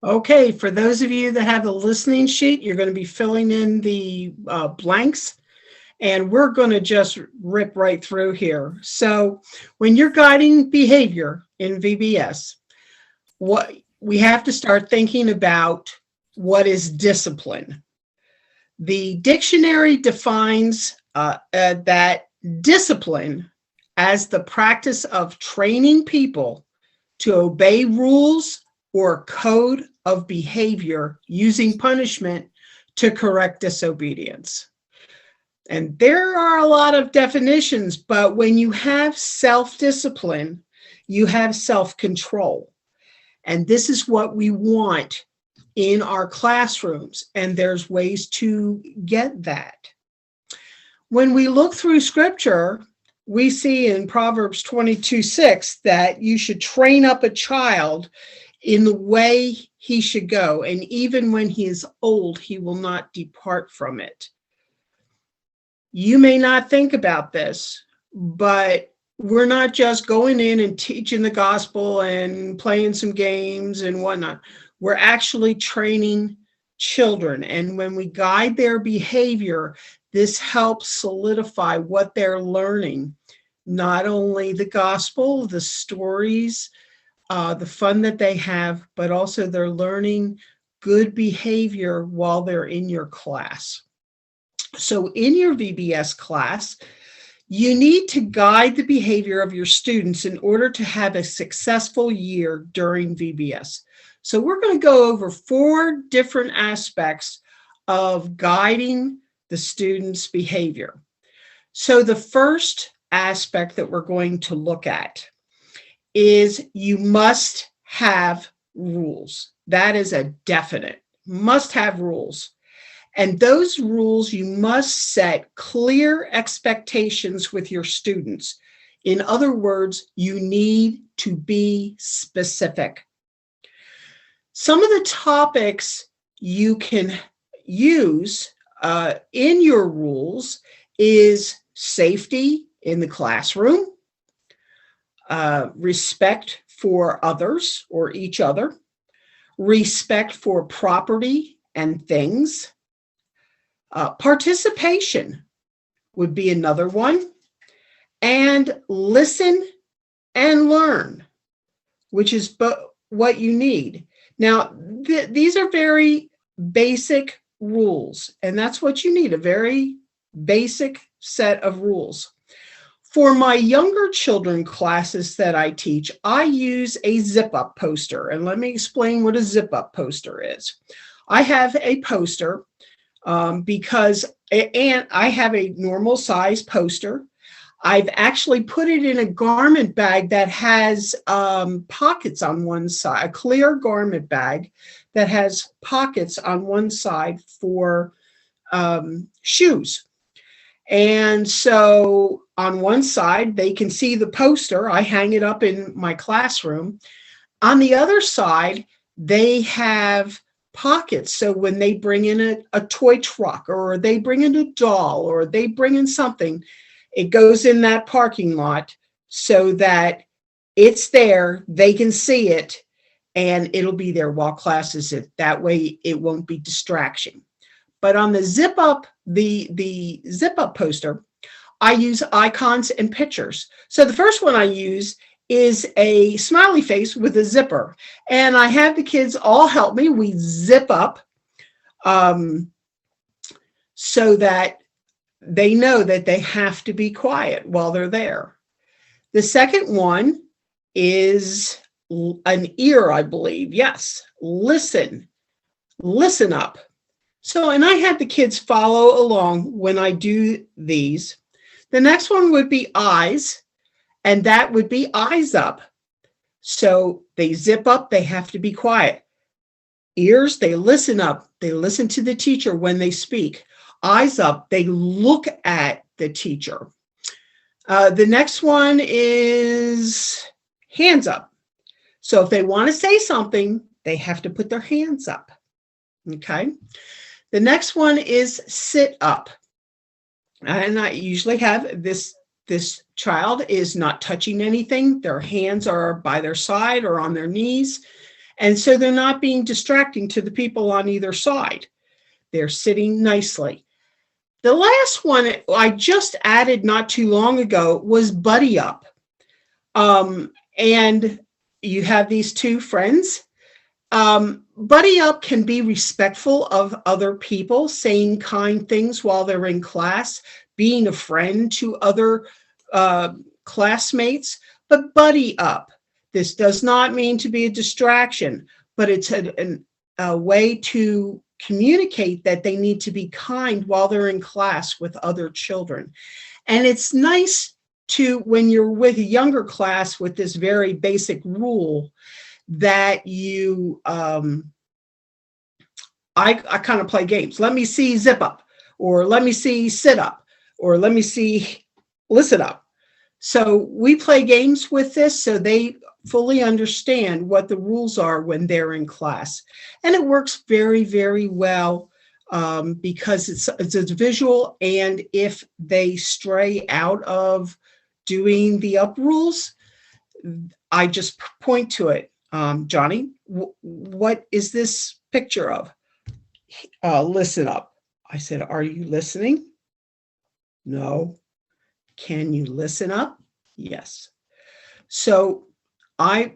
Okay, for those of you that have the listening sheet, you're going to be filling in the blanks, and we're going to just rip right through here. So, when you're guiding behavior in VBS, what we have to start thinking about what is discipline. The dictionary defines that discipline as the practice of training people to obey rules or code of behavior using punishment to correct disobedience. And there are a lot of definitions, but when you have self discipline, you have self control. And this is what we want in our classrooms. And there's ways to get that. When we look through scripture, we see in Proverbs 22:6 that you should train up a child in the way he should go, and even when he is old, he will not depart from it. You may not think about this, but we're not just going in and teaching the gospel and playing some games and whatnot. We're actually training children. And when we guide their behavior, this helps solidify what they're learning. Not only the gospel, the stories, the fun that they have, but also they're learning good behavior while they're in your class. So in your VBS class, you need to guide the behavior of your students in order to have a successful year during VBS. So we're going to go over 4 different aspects of guiding the students' behavior. So the first aspect that we're going to look at is you must have rules. That is a definite. Must have rules. And those rules, you must set clear expectations with your students. In other words, you need to be specific. Some of the topics you can use in your rules is safety in the classroom, respect for others or each other, respect for property and things. Participation would be another one, and listen and learn, which is what you need. Now, these are very basic rules, and that's what you need, a very basic set of rules. For my younger children classes that I teach, I use a zip-up poster, and let me explain what a zip-up poster is. I have a poster because I have a normal size poster. I've actually put it in a garment bag that has pockets on one side, a clear garment bag that has pockets on one side for shoes. And so on one side, they can see the poster. I hang it up in my classroom. On the other side, they have pockets. So when they bring in a toy truck, or they bring in a doll, or they bring in something, it goes in that parking lot so that it's there, they can see it, and it'll be there while class is it. That way it won't be distraction. But on the zip up poster, I use icons and pictures. So the first one I use is a smiley face with a zipper. And I have the kids all help me. We zip up so that they know that they have to be quiet while they're there. The second one is an ear, I believe. Yes, listen up. So, and I have the kids follow along when I do these. The next one would be eyes, and that would be eyes up. So they zip up, they have to be quiet. Ears, they listen up, they listen to the teacher when they speak. Eyes up, they look at the teacher. The next one is hands up. So if they want to say something, they have to put their hands up. Okay. The next one is sit up. And I usually have this child is not touching anything. Their hands are by their side or on their knees, And so they're not being distracting to the people on either side. They're sitting nicely. The last one I just added not too long ago was buddy up. And you have these two friends. Buddy up can be respectful of other people, saying kind things while they're in class, being a friend to other classmates. But buddy up, this does not mean to be a distraction, but it's a way to communicate that they need to be kind while they're in class with other children. And it's nice to, when you're with a younger class with this very basic rule, that you, I kind of play games. Let me see zip up, or let me see sit up, or let me see listen up. So we play games with this so they fully understand what the rules are when they're in class. And it works very, very well because it's a visual. And if they stray out of doing the up rules, I just point to it. Johnny, what is this picture of? Listen up. I said, are you listening? No. Can you listen up? Yes. So I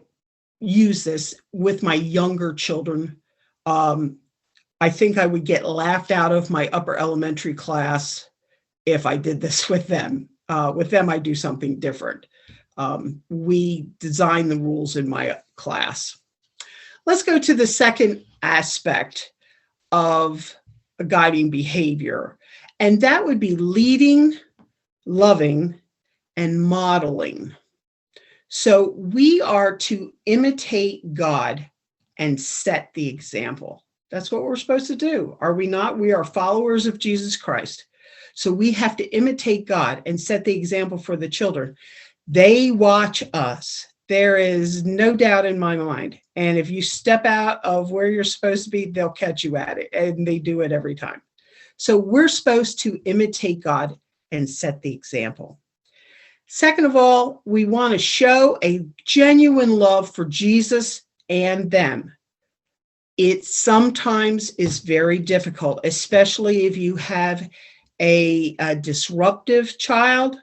use this with my younger children. I think I would get laughed out of my upper elementary class if I did this with them. With them, I do something different. We design the rules in my class. Let's go to the second aspect of guiding behavior, and that would be leading, loving, and modeling. So we are to imitate God and set the example. That's what we're supposed to do, are we not? We are followers of Jesus Christ. So we have to imitate God and set the example for the children. They watch us. There is no doubt in my mind. And if you step out of where you're supposed to be, they'll catch you at it. And they do it every time. So we're supposed to imitate God and set the example. Second of all, we want to show a genuine love for Jesus and them. It sometimes is very difficult, especially if you have a disruptive child.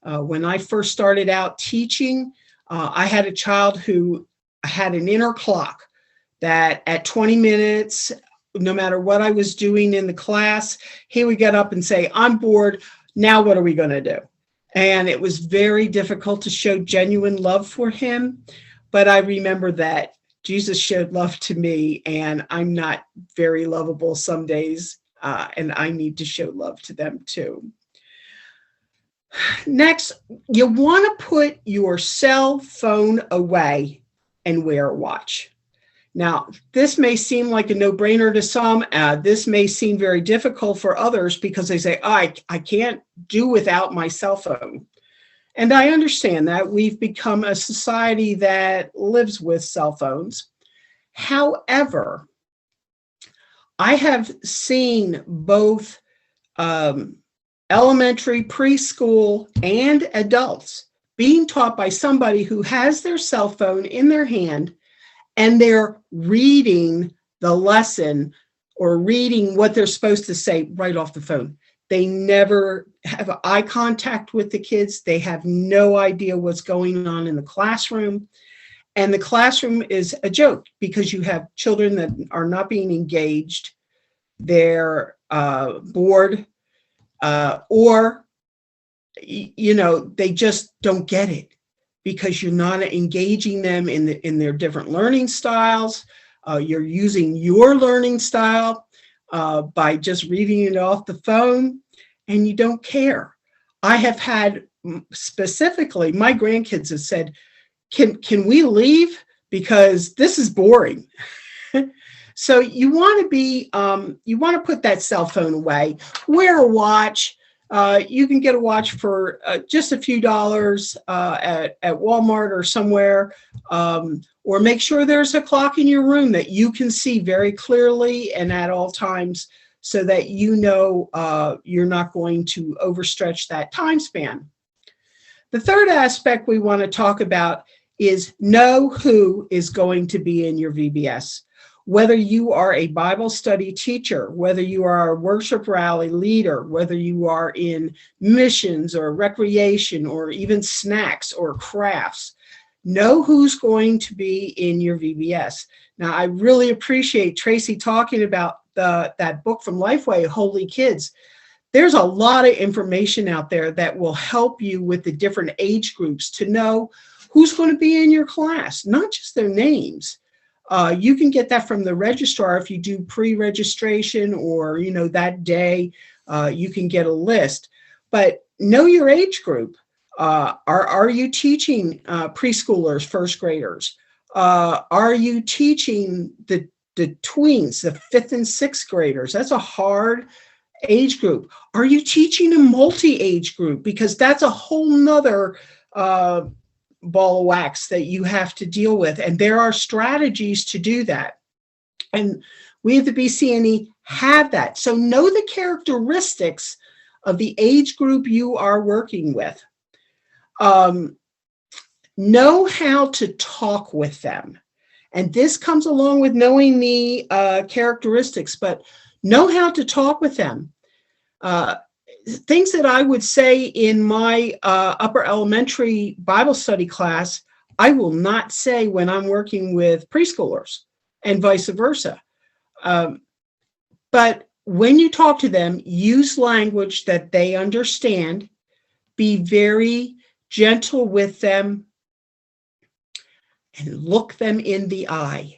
When I first started out teaching, I had a child who had an inner clock that at 20 minutes, no matter what I was doing in the class, he would get up and say, I'm bored. Now what are we going to do? And it was very difficult to show genuine love for him. But I remember that Jesus showed love to me, and I'm not very lovable some days, and I need to show love to them too. Next, you want to put your cell phone away and wear a watch. Now, this may seem like a no-brainer to some. This may seem very difficult for others because they say, I can't do without my cell phone. And I understand that. We've become a society that lives with cell phones. However, I have seen both elementary, preschool, and adults being taught by somebody who has their cell phone in their hand and they're reading the lesson or reading what they're supposed to say right off the phone. They never have eye contact with the kids. They have no idea what's going on in the classroom. And the classroom is a joke because you have children that are not being engaged. They're bored, or, they just don't get it because you're not engaging them in their different learning styles. You're using your learning style by just reading it off the phone, and you don't care. I have had specifically, my grandkids have said, can we leave? Because this is boring. So you want to put that cell phone away, wear a watch. You can get a watch for just a few dollars at Walmart or somewhere, or make sure there's a clock in your room that you can see very clearly and at all times so that you're not going to overstretch that time span. The third aspect we want to talk about is know who is going to be in your VBS. Whether you are a Bible study teacher, whether you are a worship rally leader, whether you are in missions or recreation or even snacks or crafts, know who's going to be in your VBS. Now, I really appreciate Tracy talking about that book from Lifeway, Holy Kids. There's a lot of information out there that will help you with the different age groups to know who's going to be in your class, not just their names. You can get that from the registrar if you do pre-registration or, that day, you can get a list. But know your age group. Are you teaching preschoolers, first graders? Are you teaching the tweens, the 5th and 6th graders? That's a hard age group. Are you teaching a multi-age group? Because that's a whole nother ball of wax that you have to deal with. And there are strategies to do that. And we at the BCNE have that. So know the characteristics of the age group you are working with. Know how to talk with them. And this comes along with knowing the characteristics, but know how to talk with them. Things that I would say in my upper elementary Bible study class, I will not say when I'm working with preschoolers and vice versa. But when you talk to them, use language that they understand. Be very gentle with them and look them in the eye.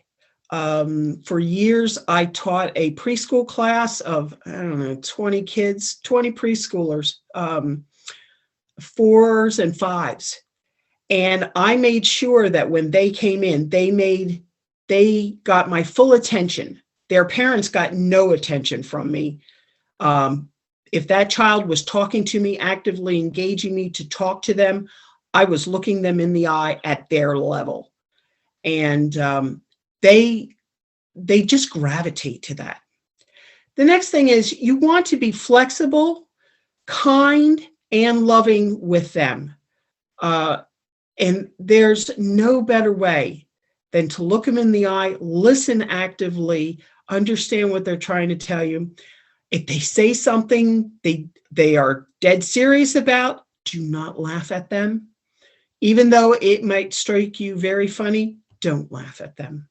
For years, I taught a preschool class of, 20 kids, 20 preschoolers, 4s and 5s. And I made sure that when they came in, they got my full attention. Their parents got no attention from me. If that child was talking to me, actively engaging me to talk to them, I was looking them in the eye at their level. And they just gravitate to that. The next thing is you want to be flexible, kind, and loving with them. And there's no better way than to look them in the eye, listen actively, understand what they're trying to tell you. If they say something they are dead serious about, do not laugh at them. Even though it might strike you very funny, don't laugh at them.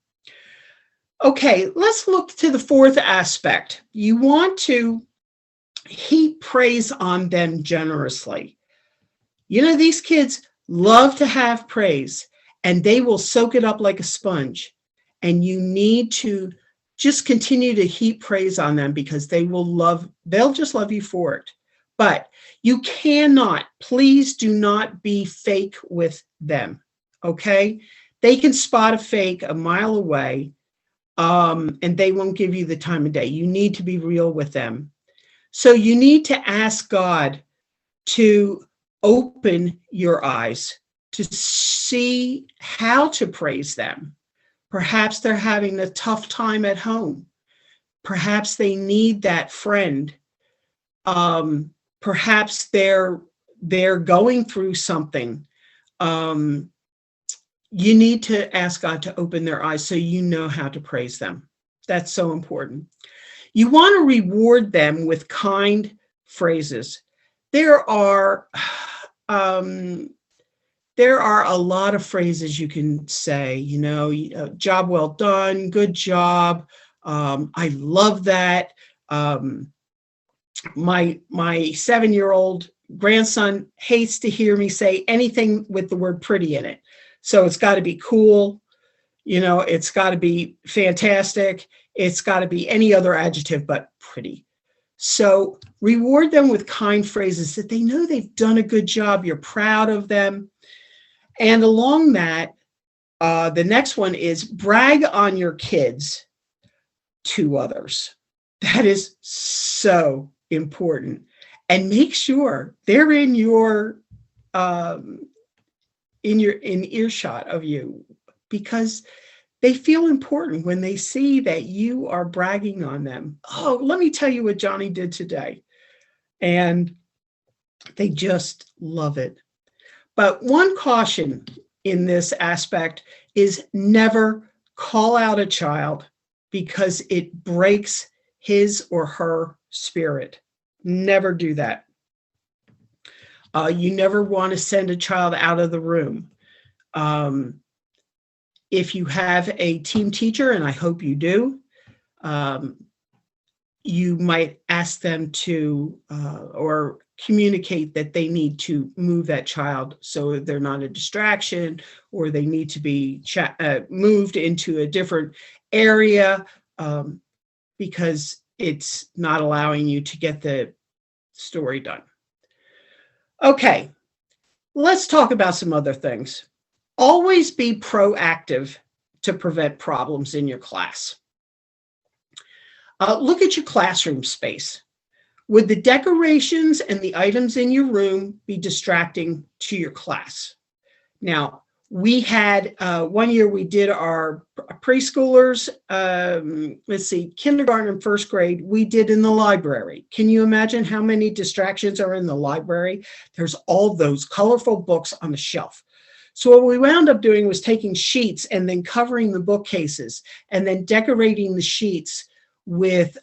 Okay, let's look to the fourth aspect. You want to heap praise on them generously. These kids love to have praise, and they will soak it up like a sponge. And you need to just continue to heap praise on them because they'll just love you for it. But you cannot, please do not be fake with them, okay? They can spot a fake a mile away, and they won't give you the time of day. You need to be real with them. So you need to ask God to open your eyes to see how to praise them. Perhaps they're having a tough time at home. Perhaps they need that friend. Perhaps they're going through something. You need to ask God to open their eyes so you know how to praise them. That's so important. You want to reward them with kind phrases. There are a lot of phrases you can say, job well done, good job, I love that. My 7-year-old grandson hates to hear me say anything with the word pretty in it. So it's got to be cool, it's got to be fantastic, it's got to be any other adjective but pretty. So reward them with kind phrases that they know they've done a good job, you're proud of them. And along that, the next one is brag on your kids to others. That is so important. And make sure they're in earshot of you, because they feel important when they see that you are bragging on them. Oh, let me tell you what Johnny did today. And they just love it. But one caution in this aspect is never call out a child because it breaks his or her spirit. Never do that. You never want to send a child out of the room. If you have a team teacher, and I hope you do, you might ask them to or communicate that they need to move that child so they're not a distraction, or they need to be moved into a different area because it's not allowing you to get the story done. Okay, let's talk about some other things. Always be proactive to prevent problems in your class. Look at your classroom space. Would the decorations and the items in your room be distracting to your class? Now, we had one year we did our preschoolers, kindergarten and first grade, we did in the library. Can you imagine how many distractions are in the library? There's all those colorful books on the shelf. So what we wound up doing was taking sheets and then covering the bookcases and then decorating the sheets with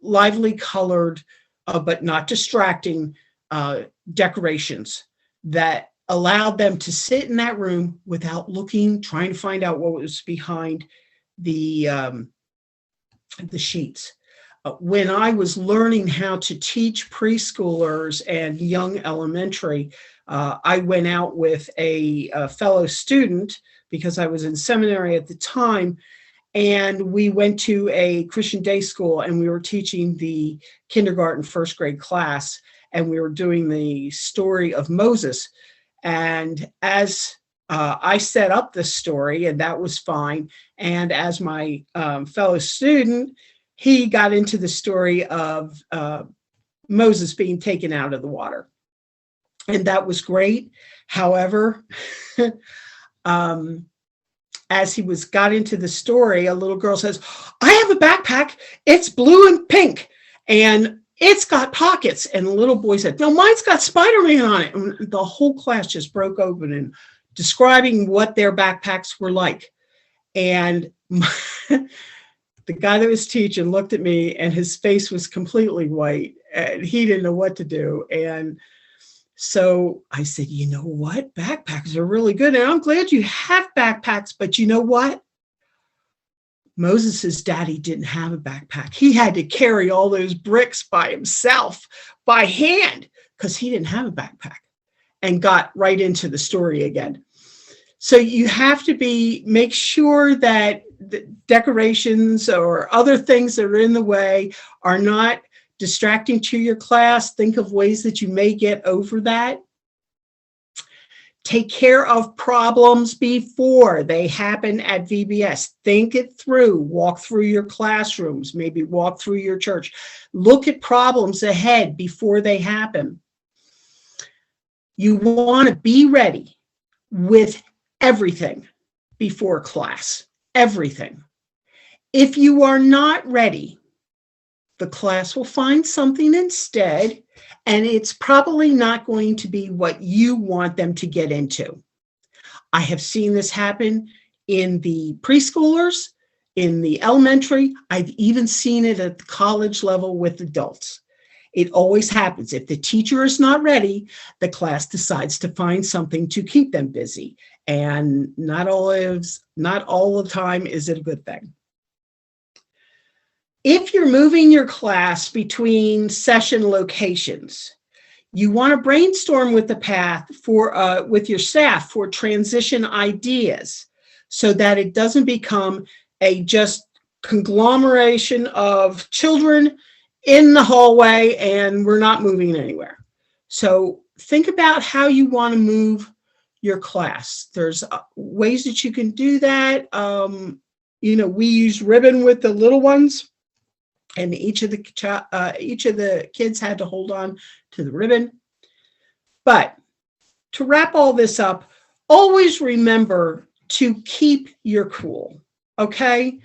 lively colored, but not distracting decorations that allowed them to sit in that room without looking, trying to find out what was behind the sheets. When I was learning how to teach preschoolers and young elementary, I went out with a fellow student because I was in seminary at the time, and we went to a Christian day school and we were teaching the kindergarten, first grade class, and we were doing the story of Moses. And as I set up the story, and that was fine, and as my fellow student, he got into the story of Moses being taken out of the water. And that was great. However, as he got into the story, a little girl says, "I have a backpack. It's blue and pink, and it's got pockets." And the little boy said, "No, mine's got Spider-Man on it." And the whole class just broke open and describing what their backpacks were like. And the guy that was teaching looked at me and his face was completely white and he didn't know what to do. And so I said, "You know what? Backpacks are really good. And I'm glad you have backpacks. But you know what? Moses's daddy didn't have a backpack. He had to carry all those bricks by himself, by hand, because he didn't have a backpack," and got right into the story again. So you have to make sure that the decorations or other things that are in the way are not distracting to your class. Think of ways that you may get over that. Take care of problems before they happen at VBS. Think it through. Walk through your classrooms, maybe walk through your church. Look at problems ahead before they happen. You want to be ready with everything before class. Everything. If you are not ready, the class will find something instead, and it's probably not going to be what you want them to get into. I have seen this happen in the preschoolers, in the elementary. I've even seen it at the college level with adults. It always happens. If the teacher is not ready, the class decides to find something to keep them busy. And not all the time is it a good thing. If you're moving your class between session locations, you want to brainstorm with with your staff for transition ideas so that it doesn't become a just conglomeration of children in the hallway and we're not moving anywhere. So think about how you want to move your class. There's ways that you can do that. We use ribbon with the little ones. And each of the kids had to hold on to the ribbon. But to wrap all this up, always remember to keep your cool, okay?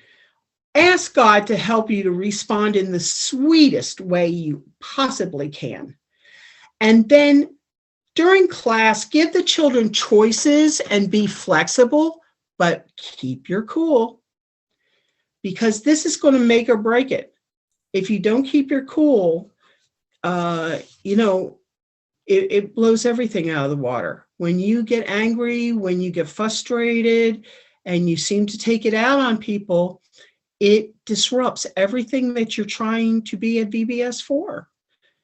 Ask God to help you to respond in the sweetest way you possibly can. And then during class, give the children choices and be flexible, but keep your cool, because this is going to make or break it. If you don't keep your cool, it blows everything out of the water. When you get angry, when you get frustrated, and you seem to take it out on people, it disrupts everything that you're trying to be at VBS for.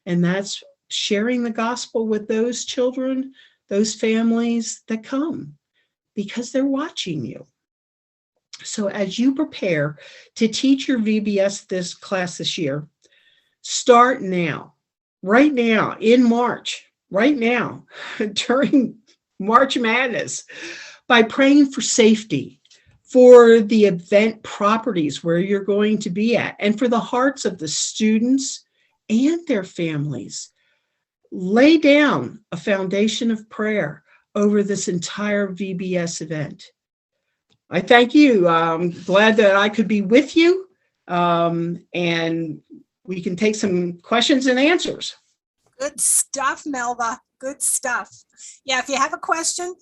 And that's sharing the gospel with those children, those families that come, because they're watching you. So as you prepare to teach your VBS class this year, start now, right now, in March, right now, during March Madness, by praying for safety, for the event properties where you're going to be at, and for the hearts of the students and their families. Lay down a foundation of prayer over this entire VBS event. I thank you. I'm glad that I could be with you, and we can take some questions and answers. Good stuff, Melva. Good stuff. Yeah, if you have a question,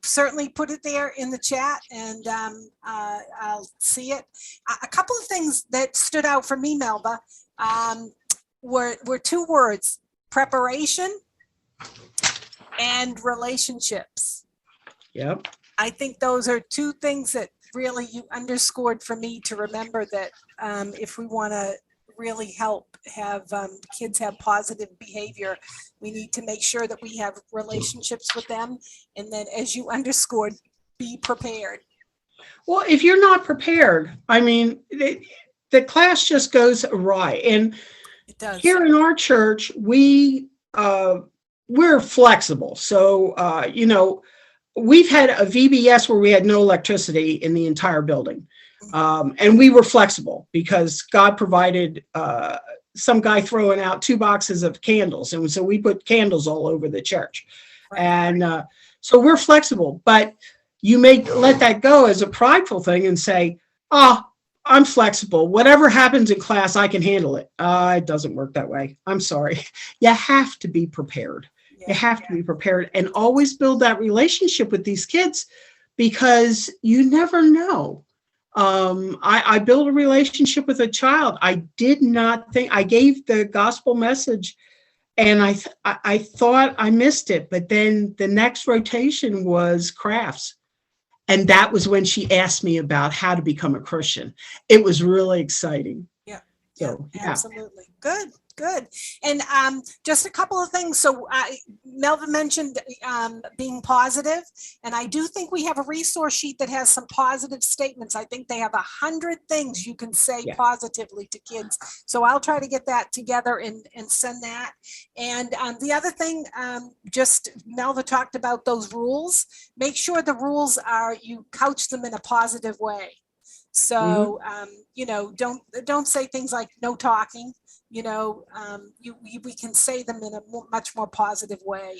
certainly put it there in the chat, and I'll see it. A couple of things that stood out for me, Melva, were two words: preparation and relationships. Yep. I think those are two things that really you underscored for me to remember, that if we want to really help have kids have positive behavior, we need to make sure that we have relationships with them. And then, as you underscored, be prepared. Well, if you're not prepared, I mean, the class just goes awry. And it does. Here in our church, we're flexible. So, we've had a VBS where we had no electricity in the entire building. And we were flexible because God provided some guy throwing out 2 boxes of candles. And so we put candles all over the church. Right. And so we're flexible, but you may let that go as a prideful thing and say, I'm flexible. Whatever happens in class, I can handle it. It doesn't work that way. I'm sorry. You have to be prepared. You have to be prepared and always build that relationship with these kids, because you never know. I built a relationship with a child. I did not think, I gave the gospel message and I thought I missed it, but then the next rotation was crafts. And that was when she asked me about how to become a Christian. It was really exciting. Yeah, so, absolutely. Good. And just a couple of things. So Melva mentioned being positive, and I do think we have a resource sheet that has some positive statements. I think they have 100 things you can say positively to kids. So I'll try to get that together and send that. And the other thing, just Melva talked about those rules. Make sure the rules are, you couch them in a positive way. So, don't say things like no talking. We can say them in a much more positive way.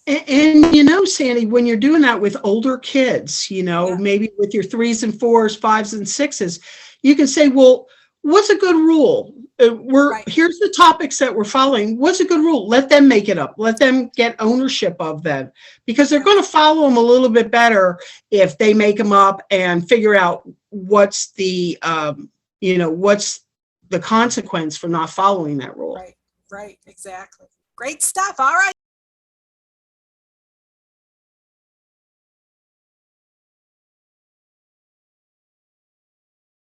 And Sandy, when you're doing that with older kids, maybe with your 3s and 4s, 5s and 6s, you can say, well, what's a good rule? Here's the topics that we're following. What's a good rule? Let them make it up. Let them get ownership of them, because they're going to follow them a little bit better if they make them up and figure out what's the, what's the consequence for not following that rule. Right, exactly. Great stuff. All right.